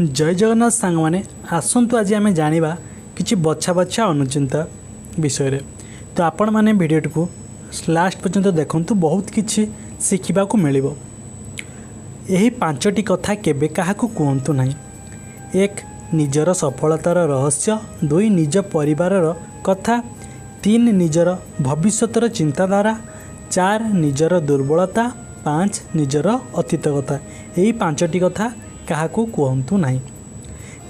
जय जगन्नाथ सांग मैंने आसतु आज आम जाना कि बछा बछा अनुचिंता विषय तो आपण मैंने भिडियो को लास्ट पर्यंत देखूँ बहुत किसी शिखा मिल यही पांचटी कथा केबे काहाकू कहतु ना। एक निजर सफलतार रहस्य, दुई निज परिवार कथा, तीन निजर भविष्यतर चिंताधारा, चार निजर दुर्बलता, पाँच निजर अतीत कथा। यही पांचटी कथा काहाकू कहतु ना।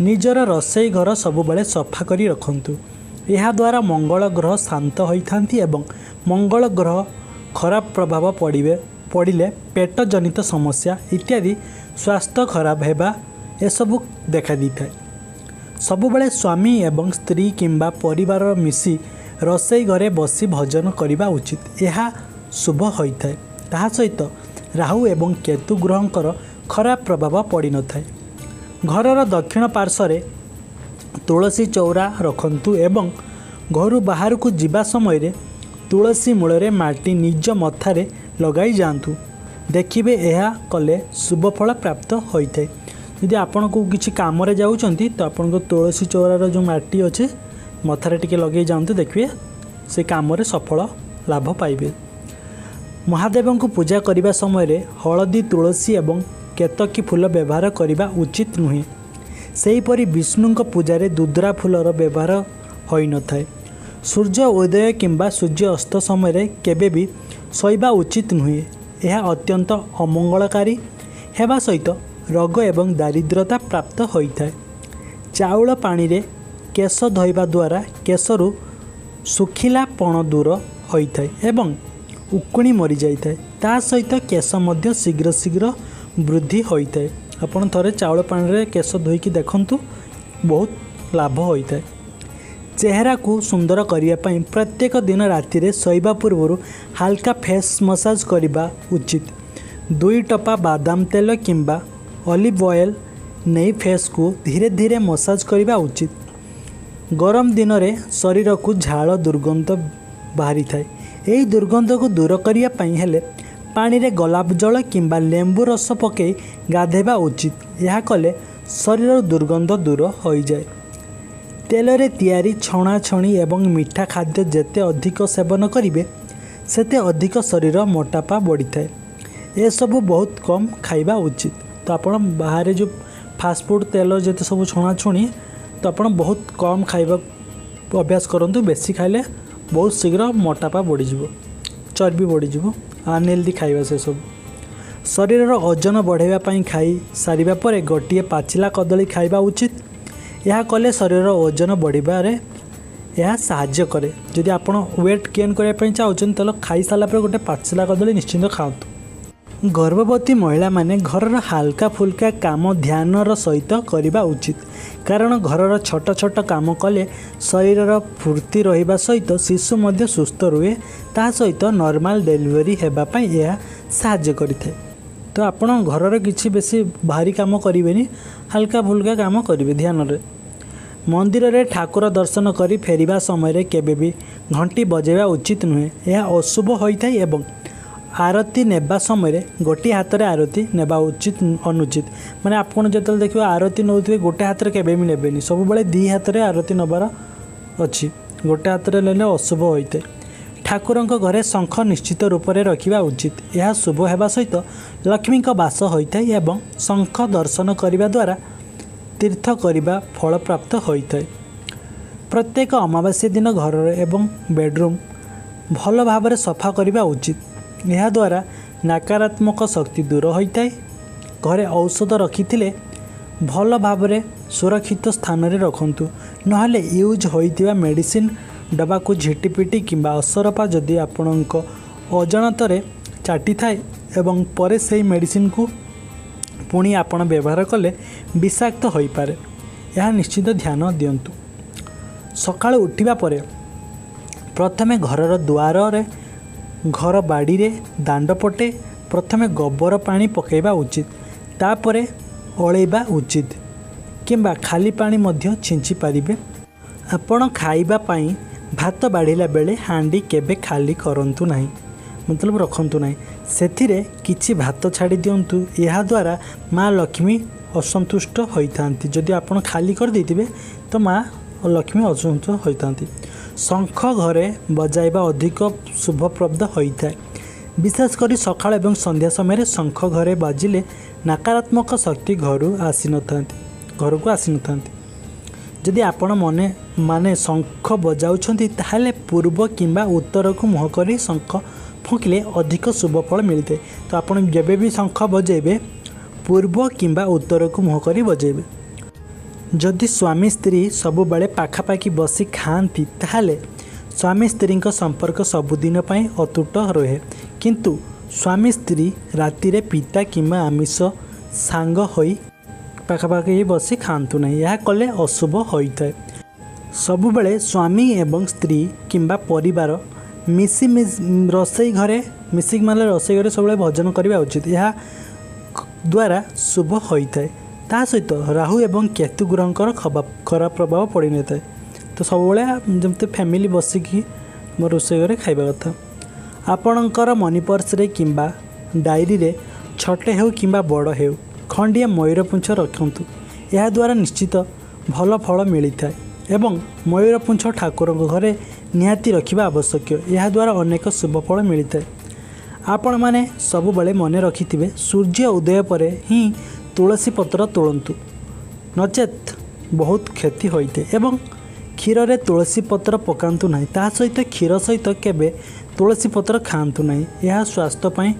निजर रसई घर सबुबले सफा करी रखंतु। यह द्वारा मंगल ग्रह शांत होइथांती एवं मंगल ग्रह खराब प्रभाव पड़िले पेट जनित समस्या इत्यादि स्वास्थ्य खराब हेबा एसबू देखा दी थाए। सबुबले स्वामी एवं स्त्री किंबा परिवार मिसी रसई घरे बसी भजन करने उचित। यह शुभ होता है। ता सहित राहु एवं केतु ग्रहंकर खराब प्रभाव पड़ न थाए। घरर दक्षिण पार्श्व तुलसी चौरा रखंतु एवं घर बाहर को जीवा समय तुलसी मूल माटी निज मथारे लगाई जातु। देखिए यह कले शुभ फल प्राप्त होता है। यदि आपण को किसी काम जाऊँच तो आपण को तुलसी चौरार जो माटी अच्छे मथारे टिके लगे जातु। देखिए से काम सफल लाभ पाइबे। महादेव को पूजा करने समय हलदी तुलसी एवं केतकी फूल व्यवहार करने उचित नुहे। सेहीपरि विष्णु पूजारे दुद्रा फूलर व्यवहार हो न थाए। सूर्य उदय किंबा सूर्य अस्त समय केबे भी शोइबा उचित नुहे। यह अत्यंत अमंगलकारी हेबा सहित रोग एवं दारिद्रता प्राप्त होता है। चाउल पानी रे केश धोइबा द्वारा केशरू सुखिलापण दूर होता है एवं उकुणी मरी जाए। ता सहित केश मध्य शीघ्र शीघ्र वृद्धि होता है। आपण थरे चाउल पानी रे केश धोईकी देखंतु बहुत लाभ होता है। चेहरा को सुंदर करने प्रत्येक दिन राति शोइबा पूर्व हाल्का फेस मसाज करने उचित। 2 टपा बादाम तेल किंबा ऑलिव ऑयल नहीं फेस को धीरे धीरे मसाज करने उचित। गरम दिन में शरीर को झाल दुर्गंध बाहरी थाए। यही दुर्गंध को दूर करने हेले पानी रे गोलाप जल किंबा लेंबू रस पकई गाधेबा उचित। यह कले शरीर दुर्गंध दूर हो जाए। तेल रे तैयारी छणा छणी एवं मीठा खाद्य जेते अधिक सेवन करिवे सेते अधिक शरीर मोटापा बढ़ी थाए। ये सब बहुत कम खाइबा उचित। तो आपण बाहर जो फास्ट फूड तेल जेते सब छणा छणी तो आपण बहुत कम खाइबा अभ्यास करंतु। बेसी खाइले बहुत शीघ्र मोटापा बढ़ी जीवो, चर्बी बढ़ी जीवो, अनहेल्दी खाइबा से सब। शरीर ओजन बढ़ाइबा खाई सारिबा परे गोटिए पाचिला कदली खाइबा उचित। यह कले शरीर ओजन बढ़ारे यह साहाय्य करे। जदि आपण वेट गेन करने चाहते तो खाई सारा पर गोटे पाचिला कदली निश्चिंत खातु। गर्भवती महिला माने घरर हाल्का फुल्का काम ध्यानर सहित करने उचित। कारण घरर छोट छोट काम कले शरीर फूर्ति रहिबा सहित शिशु मध्य सुस्थ रुहे। ता सहित नॉर्मल डेलीवरी हेबापई यह साहाय्य करिथे। तो आपण घरर किछि बेसी भारी काम करिवेनी, हल्का फुल्का काम करिवे ध्यान रे। मंदिर रे ठाकुर दर्शन करी फेरिबा समय केबे भी घंटी बजेबा उचित नुहे। यह अशुभ होइथाय एवं आरती नेबा समय गोटे हाथ में आरती नेबा उचित अनुचित। माने आपण जतल देखियो आरती नौथिबे गोटे हाथ में केबे भी नेबेनी, सब बेले 2 हाथ में आरती नबार अछि। गोटे हाथ में लेले अशुभ होइते। ठाकुरंक घरे शंख निश्चित रूप से रखिबा उचित। यह शुभ होगा सहित लक्ष्मी बास होता है एवं शंख दर्शन करने द्वारा तीर्थ करने फल प्राप्त होता है। प्रत्येक अमावास्या दिन घर एवं बेडरूम भल भाव सफा करने उचित। यह द्वारा नकारात्मक शक्ति दूर होता है। घरे औषध रखी भल भाव सुरक्षित स्थान रे रखंतु। नहले यूज होइतिबा मेडिसिन डबा को झिटिपिटी किंबा असरपा जदि आपणक अजाणत चाटी थाए एवं परे से मेडिसिन को पुणी आपण व्यवहार कले विषाक्त हो पारे। यह निश्चित ध्यान दियंतु। सकाळ उठिबा परे प्रथमे घरर द्वार रे घर बाड़ी रे दांड पटे प्रथमे गोबर पानी पकेबा उचित। तापरे ओळेबा उचित किंबा खाली पानी मध्य छिंची पारिबे। आपण खाइबा पाई भात बाढ़िला बेले हांडी केबे खाली करंतु नाही, मतलब रखंतु नाही। सेथिरे किछि भात छाड़ी दियंतु। यह द्वारा माँ लक्ष्मी असंतुष्ट होता जदि आप खाली कर देथिबे तो माँ लक्ष्मी असंतुष्ट होता। शंख घरे बजाइबा अधिक शुभप्रद होता है। विशेषकर सकाळ एवं संध्या समय शंख घरे बाजिले नकारात्मक शक्ति घर को आसी न जदि आपण मने माने शंख बजाउछंती ताहले पूर्व किंबा उत्तर को मुह करी शंख फुंकिले अधिक शुभ फल मिलते। तो आपण जबे भी शंख बजेबे पूर्व किंबा उत्तर को मुह करी बजेबे। जदि स्वामी स्त्री सबु बेले पाखापाखि बसी खाती ताहले स्वामी स्त्री संपर्क सबुदिन पाई अतुट रहे, किंतु स्वामी स्त्री राति रे पिता किंबा आमिष सांग होई पाखापाखि बसी खातु नहीं, यह कले अशुभ होता है। सबुबले स्वामी एवं स्त्री किंबा परिवार मिसी रोसई घरे मिसिक माने रोसई घरे सब भोजन करवा उचित, यह द्वारा शुभ होता है। ता सहित राहु एवं केतु गुरुंकर खराब प्रभाव पड़ न था। तो सब जमते फैमिली बसिकी मो रोसई घरे खाइबा कथा। आपणकर मनी पर्स रे किंबा डायरी रे छोटे हेउ किंबा बड़ हेउ खंडिया मयूरपुंछ रखंतु, यह द्वारा निश्चित भल फल मिलता है। एवं मयूरपुंछ ठाकुर घरे निहाती रखिबा आवश्यक, यह द्वारा अनेक शुभ फल मिलता है। आपण माने सब बेले मन रखिथिबे सूर्य उदय पर ही तुलसी पत्र तोड़ंतु, नचेत बहुत क्षति होइते। एवं क्षीर रे तुलसी पत्र पकांतु नहीं, ता सहित क्षीर सहित केबे तुलसी पत्र खांतु नहीं, यह स्वास्थ्य पई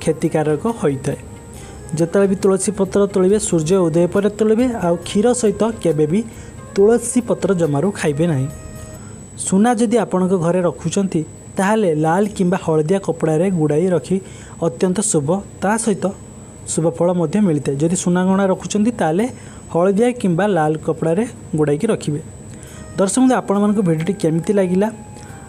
क्षतिकारक होइते। जतले भी तुलसी पत्र तोलिबे सूर्य उदय पर तोलिबे, आ क्षीर सहित केबे भी तुलसी पत्र जमारू खाइबे नहीं। सुना जदि आपणक घरे रखुचंती ताहले लाल किंबा हलदिया कपड़ा रे गुड़ाई रखी अत्यंत शुभ, ता सहित शुभ फल मध्य मिलता है। जदि सुना गहना रखुचंती ताहले हलदिया किंबा लाल कपड़ा रे गुड़ाई रखिबे। दर्शक आपण मानक भिडियोटी केमिति लागिला,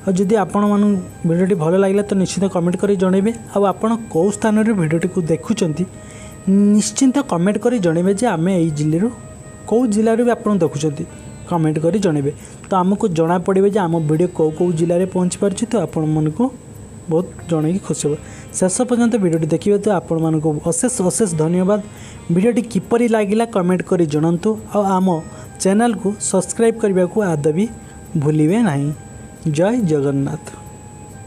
और जदि आपण मान भिडियोटी भल लागिला तो निश्चित कमेंट करी जणेबे। आ आपण को स्थान रे भिडियोटी को देखुचंती निश्चिंत कमेंट करी जणेबे जे आमे एई जिल्लारू को जिल्लारू भी आपण देखुचंती कमेंट करी जणेबे। तो आमको जना पड़े जे आम वीडियो कौ जिले में पहुँची पार्छ, तो आपण मानक बहुत जन खुशी हो। शेष पर्यंत वीडियोटी देखिए तो आपण मानक अशेष अशेष धन्यवाद। वीडियोटी किपरि लागिला कमेंट करी जणांतु, और आम चैनल को सब्सक्राइब करने को आदि भी भूलिए नहीं। जय जगन्नाथ।